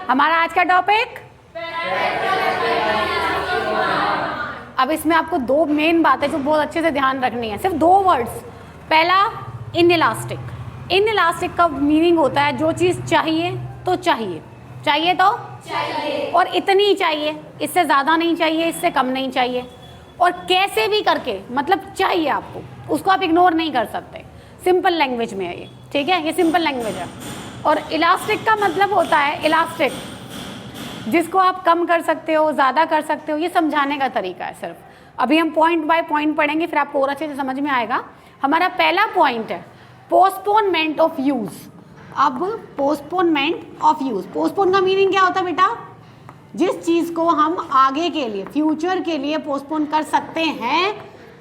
हमारा आज का टॉपिक, अब इसमें आपको दो मेन बातें जो बहुत अच्छे से ध्यान रखनी है, सिर्फ दो वर्ड्स। पहला, इनइलास्टिक। इनइलास्टिक का मीनिंग होता है जो चीज़ चाहिए तो चाहिए, चाहिए तो चाहिए, और इतनी ही चाहिए, इससे ज़्यादा नहीं चाहिए, इससे कम नहीं चाहिए, और कैसे भी करके मतलब चाहिए आपको, उसको आप इग्नोर नहीं कर सकते। सिंपल लैंग्वेज में है ये, ठीक है, ये सिंपल लैंग्वेज है। और इलास्टिक का मतलब होता है इलास्टिक, जिसको आप कम कर सकते हो, ज़्यादा कर सकते हो, ये समझाने का तरीका है सिर्फ। अभी हम पॉइंट बाय पॉइंट पढ़ेंगे, फिर आपको और अच्छे से समझ में आएगा। हमारा पहला पॉइंट है पोस्टपोनमेंट ऑफ यूज़। अब पोस्टपोनमेंट ऑफ यूज़, पोस्टपोन का मीनिंग क्या होता है बेटा? जिस चीज़ को हम आगे के लिए, फ्यूचर के लिए पोस्टपोन कर सकते हैं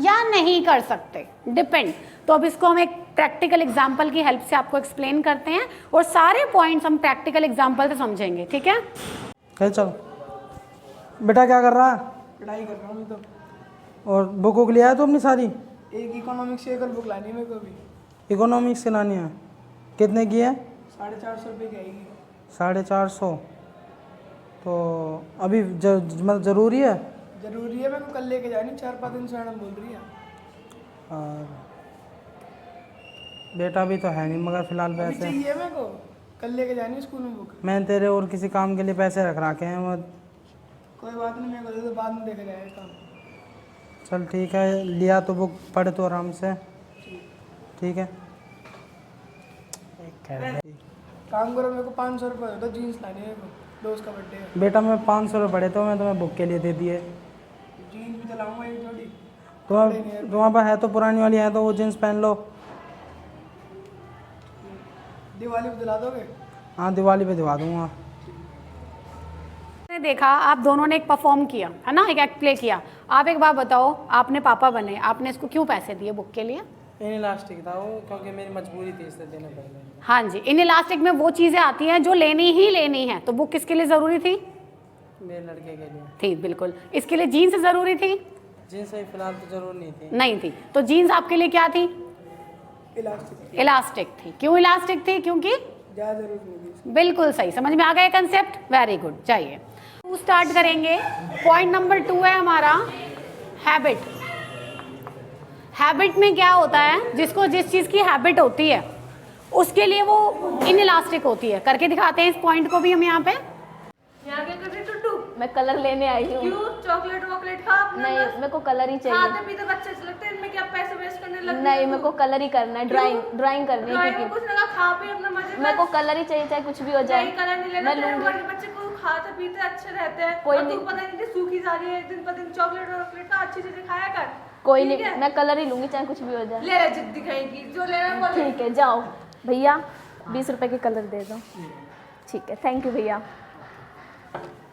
या नहीं कर सकते, डिपेंड। तो अब इसको हम एक प्रैक्टिकल एग्जाम्पल की हेल्प से आपको एक्सप्लेन करते हैं, और सारे पॉइंट्स हम प्रैक्टिकल एग्जाम्पल से समझेंगे, ठीक है? चल बेटा, क्या कर रहा है? पढ़ाई कर रहा हूँ मैं तो। और बुक वुक लिया है तो अपनी सारी? एक इकोनॉमिक्स की एक बुक लानी है मेरे को भी। इकोनॉमिक्स की लानी है? कितने की है? 450 रुपये की आएगी। 450? तो अभी मतलब ज़रूरी है? जरूरी है, मेरे को कल लेके जानी, 4-5 दिन से मैडम बोल रही है। और बेटा भी तो है नहीं मगर फ़िलहाल अभी पैसे चाहिए मेरे को, कल लेके जानी स्कूल में बुक। मैंने तेरे और किसी काम के लिए पैसे रख रखे हैं वो। कोई बात नहीं, मेरे को दे दो, बाद में देखा जाएगा काम। चल ठीक है, लिया तो बुक पढ़ तो आराम से, ठीक है? काम करो, मेरे को 500 रुपये दे दो, जीन्स लानी है मेरे को, दोस्त का बर्थडे है। बेटा मैं 500 रुपये पड़े तो मैं तुम्हें बुक के लिए दे दिए। जीन्स भी दिलाऊंगा एक जोड़ी। तुम्हारे पास है तो पुरानी वाली है तो वो जीन्स पहन लो। दिवाली पे दिला दोगे? हाँ, दिवाली पे दिवा दूंगा। मैंने देखा आप दोनों ने एक परफॉर्म किया है ना, एक एक्ट प्ले किया। आप एक बात बताओ, आपने पापा बने, आपने इसको क्यों पैसे दिए बुक के लिए? इनइलास्टिक था वो, क्योंकि मेरी मजबूरी थी इसलिए देना पड़ गया। हाँ जी, इनइलास्टिक में वो चीज़ें आती हैं जो लेनी ही लेनी है, तो बुक किसके लिए ज़रूरी थी? मेरे लड़के के लिए थी, बिल्कुल। इसके लिए जीन्स ज़रूरी थी? जीन्स ही फिलहाल तो जरूर नहीं थी। नहीं थी। तो जीन्स आपके लिए क्या थी? इलास्टिक। इलास्टिक थी। क्यों इलास्टिक थी? क्योंकि ज़्यादा जरूरत नहीं थी। बिल्कुल सही, समझ में आ गया कंसेप्ट, वेरी गुड। चाहिए स्टार्ट करेंगे। पॉइंट नंबर 2 है हमारा हैबिट। हैबिट में क्या होता है, जिसको जिस चीज़ की हैबिट होती है उसके लिए वो इनइलास्टिक होती है। करके दिखाते हैं इस पॉइंट को भी हम यहाँ पे। यहाँ क्या कर रही टुट्टू? मैं कलर लेने आई हूँ। क्यों? चॉकलेट वॉकलेट खा अपना नहीं, बस। मेरे को कलर ही चाहिए। खाते पीते बच्चे से लगते हैं, इनमें क्या पैसे वेस्ट करने लग नहीं, मेरे को कलर ही करना है, ड्राइंग करनी है, में कुछ लगा, खा पी अपना मजे मेरे को कलर ही चाहिए, चाहे कुछ भी हो जाए। नहीं, कलर नहीं लेना। मैं तेरे लूंगी। बड़े बच्चे को खाते पीते अच्छे रहते हैं, कोई और तू नहीं। पता नहीं कि सूखी जा रही है, दिन पर दिन चॉकलेट वॉकलेट का अच्छी चीजें खाया कर। कोई ठीक नहीं, है? मैं कलर ही लूंगी, चाहे कुछ भी हो जाए। ले रहे जिद दिखाएगी, जो लेना है वो ले। ठीक है, जाओ भैया, 20 रुपए के कलर दे दो। ठीक है, थैंक यू भैया।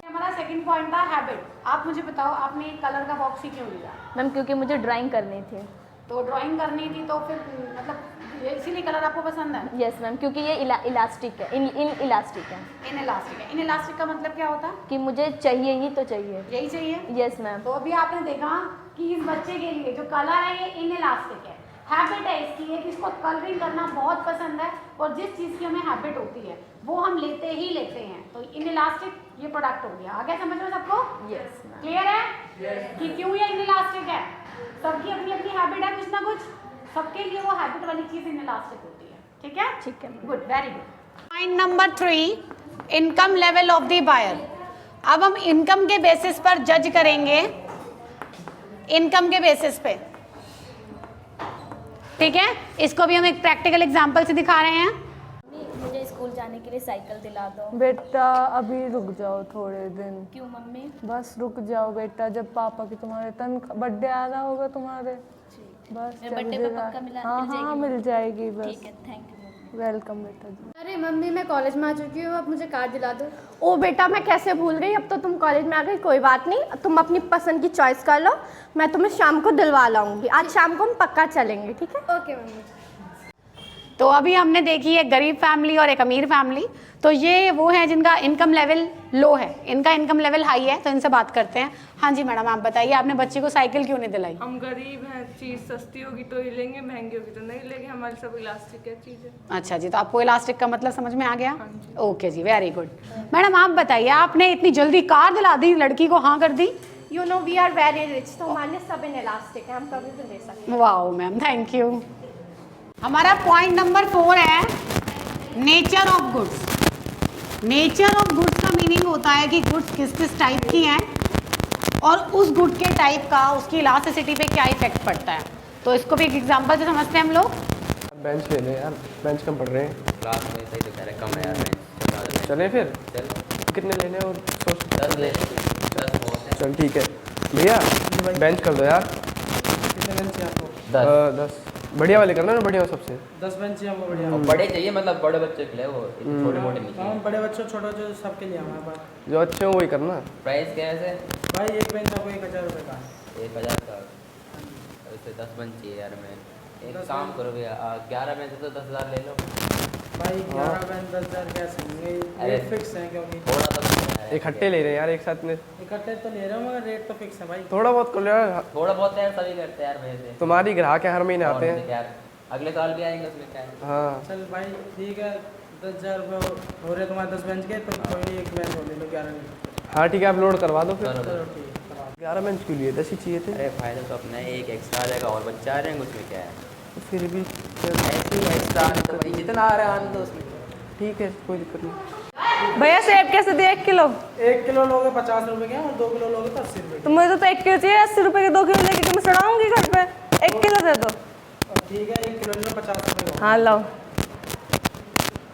हमारा सेकंड पॉइंट था हैबिट। आप मुझे बताओ, आपने कलर का बॉक्स ही क्यों लिया? मैम क्योंकि मुझे ड्राइंग करनी थी। तो ड्राइंग करनी थी, तो फिर मतलब इसीलिए कलर आपको पसंद है? यस मैम, क्योंकि ये इलास्टिक है, इलास्टिक है। इनइलास्टिक है। इनइलास्टिक का मतलब क्या होता है? कि मुझे चाहिए ही तो चाहिए। यही चाहिए। Yes ma'am. तो अभी आपने देखा कि इस बच्चे के लिए जो कलर है ये इनइलास्टिक है। हैबिट है इसकी है कि इसको कलरिंग करना बहुत पसंद है, और जिस चीज़ की हमें हैबिट होती है वो हम लेते ही लेते हैं। तो इनइलास्टिक ये प्रोडक्ट हो गया। आगे समझ में सबको? Yes ma'am. क्लियर है? कि क्यों ये इनइलास्टिक है? सबकी अपनी अपनी हैबिट है, कुछ ना कुछ सबके लिए वो हैबिट वाली चीज़ इनइलास्टिक होती है। ठीक है? ठीक है। Good, very good. Point number 3, income level of the buyer. अब हम इनकम के बेसिस पर जज करेंगे, इनकम के बेसिस पे, ठीक है? इसको भी हम एक प्रैक्टिकल एग्जांपल से दिखा रहे हैं। मुझे स्कूल जाने के लिए साइकिल दिला दो। बेटा अभी रुक जाओ थोड़े दिन। क्यों मम्मी? बस रुक जाओ बेटा, जब पापा की तुम्हारे बर्थडे आ रहा होगा तुम्हारे, बस मेरे बर्थडे पे पक्का हाँ हाँ मिल जाएगी बस। ठीक है, थैंक यू। वेलकम बेटा जी। अरे मम्मी, मैं कॉलेज में आ चुकी हूँ, अब मुझे कार दिला दो। ओ बेटा, मैं कैसे भूल गई, अब तो तुम कॉलेज में आ गई। कोई बात नहीं, तुम अपनी पसंद की चॉइस कर लो, मैं तुम्हें शाम को दिलवा लाऊंगी। आज शाम को हम पक्का चलेंगे, ठीक है? Okay mummy. तो अभी हमने देखी एक गरीब फैमिली और एक अमीर फैमिली। तो ये वो है जिनका इनकम लेवल लो है, इनका इनकम लेवल हाई है, तो इनसे बात करते हैं। हाँ जी मैडम, आप बताइए, आपने बच्चे को साइकिल क्यों नहीं दिलाई? हम गरीब हैं, चीज़ सस्ती होगी तो ही लेंगे, महंगी होगी तो नहीं लेंगे, हमारे सब इलास्टिक है चीज़ है। अच्छा जी, तो आपको इलास्टिक का मतलब समझ में आ गया? ओके जी, वेरी गुड। मैडम आप बताइए, आपने इतनी जल्दी कार दिला दी लड़की को, हाँ कर दी? You know we are very rich, तो हमारे लिए सब इन इलास्टिक है, हम कभी भी ले सकते हैं। Wow ma'am, thank you. हमारा पॉइंट नंबर 4 है nature of goods. Nature of goods का मीनिंग होता है कि गुड्स किस किस टाइप की हैं और उस गुड के टाइप का उसकी इलास्टिसिटी पे क्या इफेक्ट पड़ता है। तो इसको भी एक एग्जांपल से समझते हैं हम लोग। बेंच ले लें यार, बेंच कम पड़ रहे हैं क्लास में, सही तो कह रहे कम है यार बेंच। चलें फिर, चल कितने लेने हैं और सोच 10 ले, 10 बहुत है। चल ठीक है भैया, बेंच कर दो यार। कितने बेंच चाहिए आपको? 10 बढ़िया वाले करना ना, बढ़िया सबसे। 10 बेंच चाहिए हमको बढ़िया। बड़े चाहिए, मतलब बड़े बच्चे के लिए, वो छोटे मोटे नहीं चाहिए। हाँ, बड़े बच्चों छोटे बच्चों सबके लिए हमारे पास। जो अच्छे हो वही करना। प्राइस क्या है ऐसे? भाई एक बेंच आपको 1000 रुपये का। 1000 का। वैसे 10 बन चाहिए यार। मैं एक काम करो भैया, 11 में से तो 10,000 ले लो। भाई 11 बेंच 10,000 कैसे होंगे? रेट फिक्स है क्योंकि थोड़ा तो इकट्ठे ले रहे हैं यार एक साथ में। इकट्ठे तो ले रहे हो मगर रेट तो फिक्स है भाई। थोड़ा बहुत कर लो यार, थोड़ा बहुत यार, सभी करते हैं यार मेरे से। तुम्हारी ग्राहक है, हर महीने आते हैं यार, अगले साल भी आएंगे, उसमें क्या है। हाँ चल भाई ठीक है, 10,000 रुपये हो रहे तुम्हारे 10 बेंच के, तो कोई नहीं एक बेंच हो ले लो 11 में। हाँ ठीक है, आप लोड करवा दो फिर। चलो। चलो ठीक है, करवा। 11 बेंच क्यों लिए? 10 ही चाहिए थे। अरे फायदा तो अपना है, एक एक्स्ट्रा आ जाएगा और बच्चा आ जाएंगे, उसमें क्या है। फिर भी ऐसे ही एक्स्ट्रा तो भाई जितना आ रहा है आने दो उसमें। ठीक है, कोई दिक्कत नहीं। भैया सेब कैसे दिए 1 किलो? 1 किलो लोगे 50 रुपये के और 2 किलो लोगे तो 80 रुपये के। तो मुझे तो 1 किलो चाहिए, 80 रुपए के 2 किलो लेके मैं सड़ाऊंगी घर पे। 1 किलो दे दो। और ठीक है, 1 किलो ले लो 50 रुपये का। हाँ लाओ,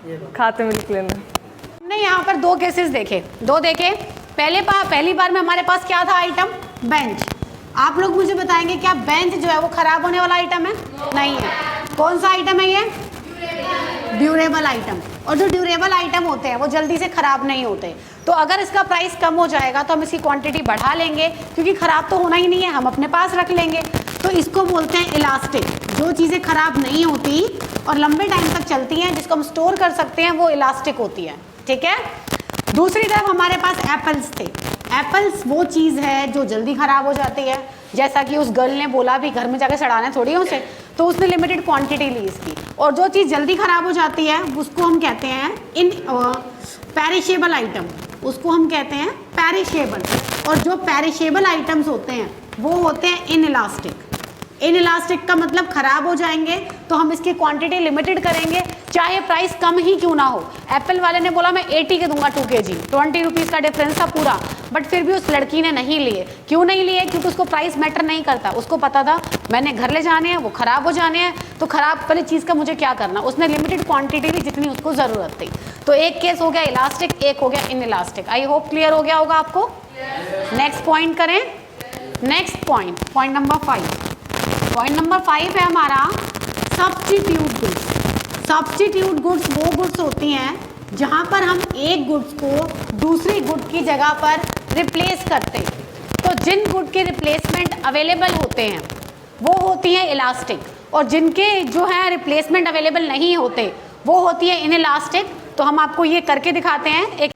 ये लो। खाते में लिख लेना। हमने यहाँ पर 2 केसेस देखे, 2 देखे। पहली बार में हमारे पास क्या था आइटम? बेंच। आप लोग मुझे बताएंगे क्या बेंच जो है वो खराब होने वाला आइटम है? नहीं है। कौन सा आइटम है ये? Durable item. और जो ड्यूरेबल आइटम होते हैं वो जल्दी से ख़राब नहीं होते। तो अगर इसका प्राइस कम हो जाएगा तो हम इसकी क्वांटिटी बढ़ा लेंगे, क्योंकि ख़राब तो होना ही नहीं है, हम अपने पास रख लेंगे। तो इसको बोलते हैं इलास्टिक। जो चीज़ें ख़राब नहीं होती और लंबे टाइम तक चलती हैं, जिसको हम स्टोर कर सकते हैं, वो इलास्टिक होती है। ठीक है। दूसरी तरफ हमारे पास एप्पल्स थे। एप्पल्स वो चीज़ है जो जल्दी ख़राब हो जाती है, जैसा कि उस गर्ल ने बोला भी, घर में जाकर सड़ाने थोड़ी है उसे, तो उसने लिमिटेड क्वांटिटी ली इसकी। और जो चीज़ जल्दी ख़राब हो जाती है उसको हम कहते हैं पेरिशेबल आइटम, उसको हम कहते हैं पेरिशेबल। और जो पेरिशेबल आइटम्स होते हैं वो होते हैं इनइलास्टिक। इनइलास्टिक का मतलब ख़राब हो जाएंगे, तो हम इसकी क्वांटिटी लिमिटेड करेंगे, चाहे प्राइस कम ही क्यों ना हो। एप्पल वाले ने बोला मैं 80 के दूंगा 2 kg, 20 रुपीज़ का डिफरेंस था पूरा, बट फिर भी उस लड़की ने नहीं लिए। क्यों नहीं लिए? क्योंकि उसको प्राइस मैटर नहीं करता। उसको पता था मैंने घर ले जाने हैं, वो ख़राब हो जाने हैं, तो ख़राब वाली चीज़ का मुझे क्या करना। उसने लिमिटेड क्वांटिटी ली जितनी उसको ज़रूरत थी। तो एक केस हो गया इलास्टिक, एक हो गया इनइलास्टिक। आई होप क्लियर हो गया होगा आपको। नेक्स्ट पॉइंट करें। Next point number 5। Point number 5 है हमारा सब्स्टिट्यूट गुड्स। सब्स्टिट्यूट गुड्स वो गुड्स होती हैं जहाँ पर हम एक गुड्स को दूसरी गुड की जगह पर रिप्लेस करते हैं। तो जिन गुड के रिप्लेसमेंट अवेलेबल होते हैं वो होती हैं इलास्टिक, और जिनके जो है रिप्लेसमेंट अवेलेबल नहीं होते वो होती है इनइलास्टिक। तो हम आपको ये करके दिखाते हैं। एक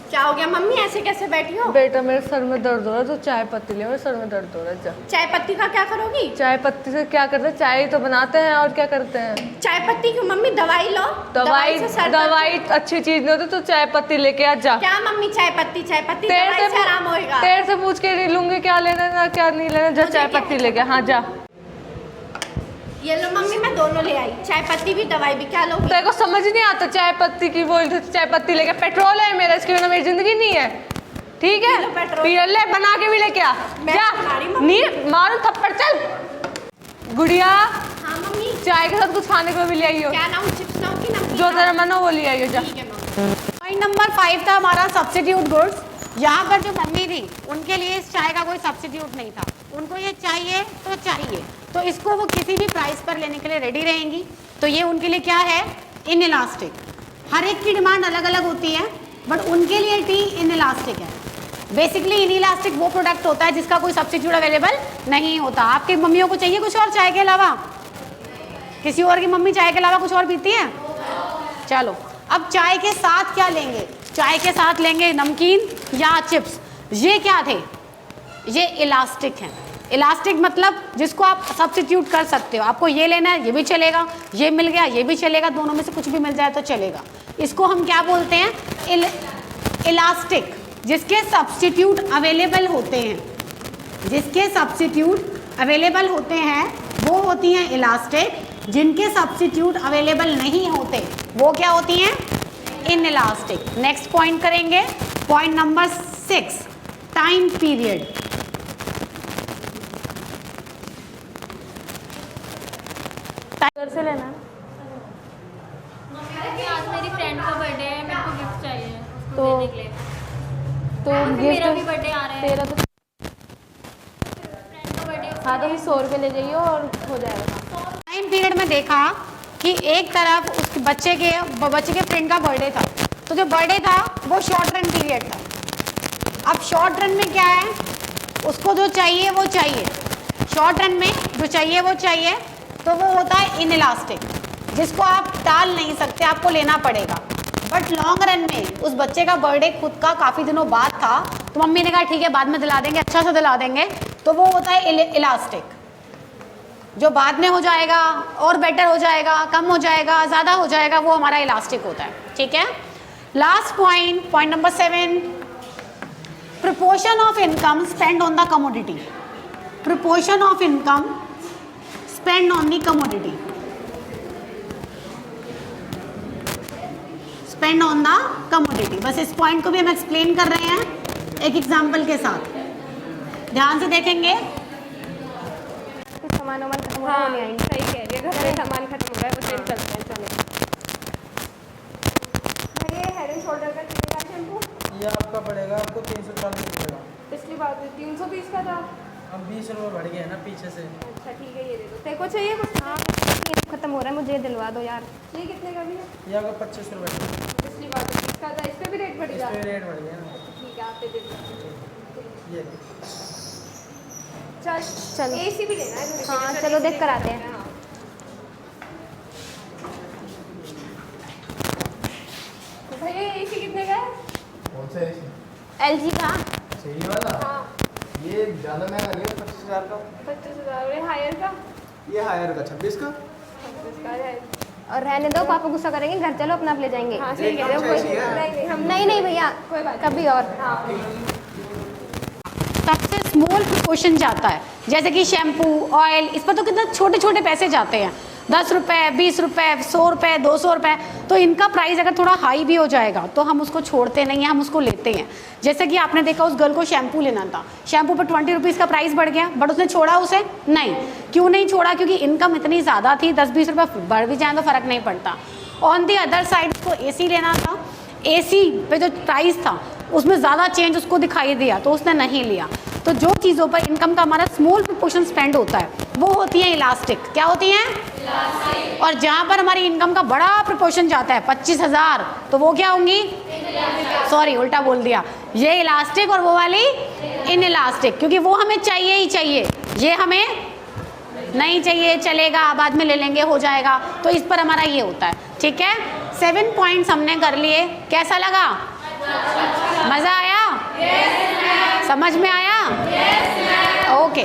क्या हो गया मम्मी, ऐसे कैसे बैठी हो? बेटा मेरे सर में दर्द हो रहा है, तो चाय पत्ती ले, मेरे सर में दर्द हो रहा है। जा। चाय पत्ती का क्या करोगी? चाय पत्ती से क्या करते हैं? चाय तो बनाते हैं, और क्या करते हैं? चाय पत्ती क्यों मम्मी? दवाई लो। से सर दर्द- दवाई अच्छी चीज नहीं होती, तो चाय पत्ती लेके आ जा। क्या मम्मी चाय पत्ती दवाई से आराम होएगा। तेरे से पूछ के नहीं लूंगी क्या लेना है क्या नहीं लेना। जा चाय पत्ती लेके, हाँ जा। ये लो मम्मी, मैं दोनों ले आई, चाय पत्ती भी दवाई भी। क्या लोगी? तेरे को समझ नहीं आता चाय पत्ती की बोल, चाय पत्ती लेके। पेट्रोल है मेरा, इसके बिना मेरी जिंदगी नहीं है। ठीक है, पी ले, बना के भी लेके आ जा। नहीं मारू थप्पड़, चल। गुड़िया, हाँ मम्मी। चाय के साथ कुछ खाने को भी ले आइयो। क्या लाऊं? चिप्स लाऊं कि नमकीन? जो तेरा मन हो वो ले आइयो, जा। पॉइंट नंबर 5 था हमारा सब्स्टिट्यूट गुड्स। यहाँ पर जो मम्मी थी उनके लिए इस चाय का कोई सब्स्टिट्यूट नहीं था, उनको ये चाहिए तो चाहिए, तो इसको वो किसी भी प्राइस पर लेने के लिए रेडी रहेंगी। तो ये उनके लिए क्या है? इनइलास्टिक। हर एक की डिमांड अलग अलग होती है, बट उनके लिए टी इनइलास्टिक है। बेसिकली इनइलास्टिक वो प्रोडक्ट होता है जिसका कोई सब्स्टिट्यूट अवेलेबल नहीं होता। आपकी मम्मियों को चाहिए कुछ और चाय के अलावा? किसी और की मम्मी चाय के अलावा कुछ और पीती है? चलो, अब चाय के साथ क्या लेंगे? चाय के साथ लेंगे नमकीन या चिप्स। ये क्या थे? ये इलास्टिक हैं। इलास्टिक मतलब जिसको आप सब्स्टिट्यूट कर सकते हो। आपको ये लेना है, ये भी चलेगा, ये मिल गया, ये भी चलेगा, दोनों में से कुछ भी मिल जाए तो चलेगा। इसको हम क्या बोलते हैं? इलास्टिक। जिसके सब्स्टिट्यूट अवेलेबल होते हैं, जिसके सब्स्टिट्यूट अवेलेबल होते हैं वो होती हैं इलास्टिक। जिनके सब्स्टिट्यूट अवेलेबल नहीं होते वो क्या होती हैं? इनइलास्टिक। नेक्स्ट पॉइंट करेंगे, पॉइंट नंबर 6, टाइम पीरियड। घर से लेना है। आज मेरी फ्रेंड का बर्थडे है, मेरे को गिफ्ट चाहिए तो देने के लिए। मेरा भी गिफ्ट बर्थडे आ रहा है, तेरा तो फ्रेंड का बर्थडे। हाँ, तो 100 रुपये ले जाइए और हो जाएगा। टाइम पीरियड में देखा कि एक तरफ उस बच्चे के फ्रेंड का बर्थडे था, तो जो बर्थडे था वो शॉर्ट रन पीरियड था। अब शॉर्ट रन में क्या है? उसको जो चाहिए वो चाहिए। शॉर्ट रन में जो चाहिए वो चाहिए, तो वो होता है इनइलास्टिक, जिसको आप टाल नहीं सकते, आपको लेना पड़ेगा। बट लॉन्ग रन में उस बच्चे का बर्थडे खुद का काफ़ी दिनों बाद था, तो मम्मी ने कहा ठीक है बाद में दिला देंगे, अच्छा सा दिला देंगे, तो वो होता है इलास्टिक। जो बाद में हो जाएगा और बेटर हो जाएगा, कम हो जाएगा, ज़्यादा हो जाएगा, वो हमारा इलास्टिक होता है। ठीक है। Last point, point number 7, proportion of income spent on the commodity. Proportion of income spent on the commodity. Spend on the commodity. बस इस पॉइंट को भी हम एक्सप्लेन कर रहे हैं एक एग्जाम्पल के साथ। ध्यान से देखेंगे। सामान वामान खत्म हो रहा है, सही कह रही है, घर में सामान खत्म हो रहा है, वो सेल चलते हैं। चलो ये हेड एंड शोल्डर का कितने का शैम्पू? ये आपका पड़ेगा, आपको 340 रुपये का। पिछली बार 320 का था। अब 20 रुपये बढ़ गया ना पीछे से। अच्छा ठीक है, ये दे दो। तेरे को चाहिए कुछ? हाँ, खत्म हो रहा है, मुझे दिलवा दो यार। ये कितने का भी है? ये आपका 25 रुपये का। पिछली बार 20 का था, इस पे भी रेट बढ़ गया। इस पे रेट बढ़ गया ना। ठीक है, आप पे दे दो। ये चल एसी भी लेना है थोड़ी सी। हाँ, चलो देख कर आते हैं। हाँ। तो भैया एसी कितने का है? कौन सा एसी? LG का। सही वाला? हाँ, ये ज़्यादा महंगा नहीं है, 25,000 का। 25,000। और हायर का? ये हायर का 26 का। 25 का है। और रहने दो, पापा गुस्सा करेंगे, घर चलो अपना आप ले जाएंगे। हाँ सही कह रहे हो, कोई हम नहीं भैया, कोई बात कभी और। सबसे स्मॉल प्रोपोर्शन जाता है, जैसे कि शैम्पू, ऑयल, इस पर तो कितना छोटे छोटे पैसे जाते हैं, 10 रुपये, 20 रुपये, 100 रुपये, 200 रुपये। तो इनका प्राइस अगर थोड़ा हाई भी हो जाएगा तो हम उसको छोड़ते नहीं हैं, हम उसको लेते हैं। जैसे कि आपने देखा उस गर्ल को शैम्पू लेना था, शैम्पू पर 20 रुपीज़ का प्राइस बढ़ गया, बट उसने छोड़ा उसे नहीं। क्यों नहीं छोड़ा? क्योंकि इनकम इतनी ज़्यादा थी, 10-20 रुपये बढ़ भी जाए तो फ़र्क नहीं पड़ता। ऑन दी अदर साइड उसको AC लेना था, AC पे जो प्राइस था उसमें ज़्यादा चेंज उसको दिखाई दिया, तो उसने नहीं लिया। तो जो चीज़ों पर इनकम का हमारा स्मॉल प्रोपोर्शन स्पेंड होता है वो होती है इलास्टिक। क्या होती हैं? इलास्टिक। और जहाँ पर हमारी इनकम का बड़ा प्रोपोर्शन जाता है 25,000, तो वो क्या होंगी? सॉरी उल्टा बोल दिया, ये इलास्टिक और वो वाली इनइलास्टिक, क्योंकि वो हमें चाहिए ही चाहिए, ये हमें नहीं चाहिए, चलेगा बाद में ले लेंगे, हो जाएगा। तो इस पर हमारा ये होता है। ठीक है, 7 पॉइंट्स हमने कर लिए। कैसा लगा? मज़ा आया? समझ में आया? ओके।